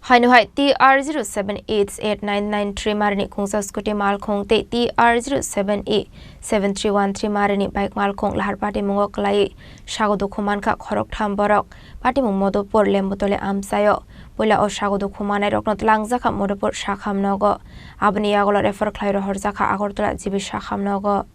Hainu TR07889993 Marini Khungsa Scooty Malkhung te TR07A7313 Marini Bike Malkhung Lahar Patimungo Kwlaiwi Sago Dukhumankha Khoroktham Borok Patimungo por lembutole amsayo Pula o Sago Dukhumanai roknot langjaka modopor sakhamnogo abni yagolo refer khlairo horjaka agortala jibi sakhamnogo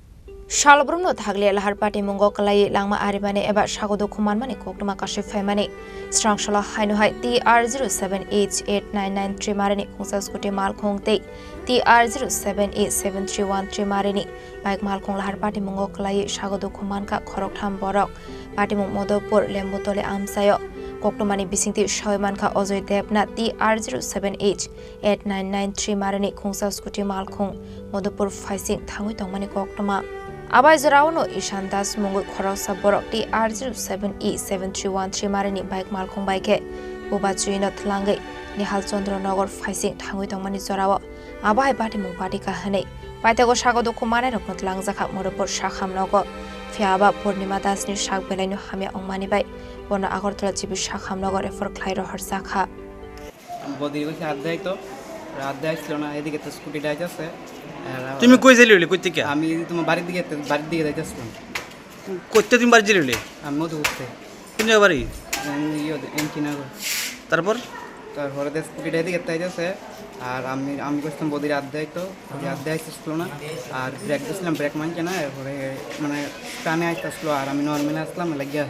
Shalbrumno thagle Lahar Patimungo Kwlaiwi langma aribane eba Sago Dukhumanmani koktuma kashifhaimani Strangshala Hainu TR07889993 Marini Khungsa Scooty Malkhung te TR07A7313 Marini Bike Malkhung Lahar Patimungo Kwlaiwi Sago Dukhumankha Khoroktham Borok Patimung Modopur lembutole amsayo Koktumani bisingti Shoymankha Ojoy Debna TR07H8993 Marini Khungsa Scooty Malkhung Modopur Faising Thangui Tongmani Koktuma Abai Zorauno Ishan Das Mungu Khoroktham Borok TR07E7313 Marini Bike Malkhung Bike Buba Chuino Tlangai Nihal Chandra Nogor Faising Thangui Tongmani Zorawa Abai Patimung Patika Hane Paitago Sago Dukhumanai roknot langjaka modopur sakhamnogo Fiaba Purnima Dasni Shak Belainu Hamia Ongmani Bai Bono Agortala Jibi Sakhamnogo refer Khlairo Horsakha বদি কইছে আধ্যায় তো আধ্যায় ছিল না এদিকে তো scooty যাইতেছে তুমি কই যাইলি কই থেকে আমি তোমার বাড়ির দিকে যাইতেছিলাম কইতে তুমি বাড়ি যাইলি আমি মধু উঠতে কোন জায়গা বাড়ি এনকিনাগর তারপরে স্কুটি এদিকে যাইতেছে আর আমি কইছিলাম বদির আধ্যায় তো আধ্যায় ছিল না আর ব্রেক দিয়েছিলাম ব্রেক মানছে না এরপরে মানে টানে আসতেছিল আর আমি নর্মালি আসলাম লাগিয়া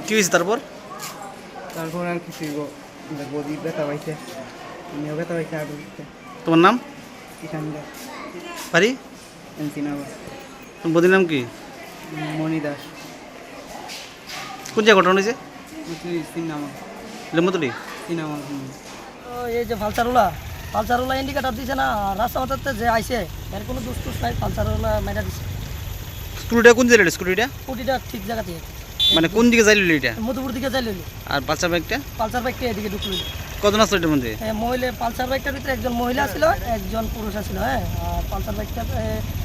কি হয়েছে তারপর আর কিছু বদি ব্যথা পাইছে আমিও ব্যথা পাইছে আর তোমার নাম কিষান বাড়ি এনকিনাগর তোমার বদির নাম কি মণি দাস কোন জায়গা ঘটনা হয়েছে সিনেমা লেমতলি সিনেমা এই যে পালসারওয়ালা ইন্ডিকেটার দিছে না রাস্তা মাথাতে যে আইছে এর কোনো দুস্তুস নাই পালসারওয়ালা মেরা দিছে স্কুটিটা কোন জায়গায় স্কুটিটা ঠিক জায়গাতে মানে কোন দিকে যাইলি এটা মধুপুর দিকে যাইল আর পালসার বাইকটা এদিকে ঢুকলো কত আসলো এটার মধ্যে মহিলা পালসার বাইকটার ভিতরে একজন মহিলা ছিল একজন পুরুষ ছিল হ্যাঁ আর পালসার বাইকটা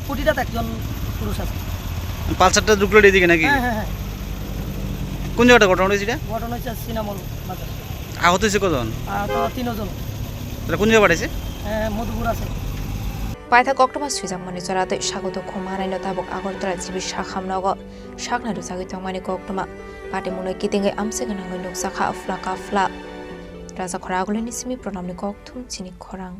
স্কুটিটাতে একজন পুরুষ আছে পালসারটা ঢুকলো এদিকে নাকি হ্যাঁ কোন জায়গাটা ঘটনা হয়েছে এটা ঘটনা হচ্ছে সিনেমা বাজার আহত হয়েছে কজন তো 3 জন তাহলে কোন জায়গা পাঠাইছে মধুপুর আছে Paitha Koktuma Suizamani Zorate Sago Dukhumanai no tabok agortala jibi sakhamnogo sakna rusagi tongmani Koktuma Patimungo kitingai amseganangai nuksakha afla Raza Khoraguleni simi pronamni Khoroktham Chini Khorang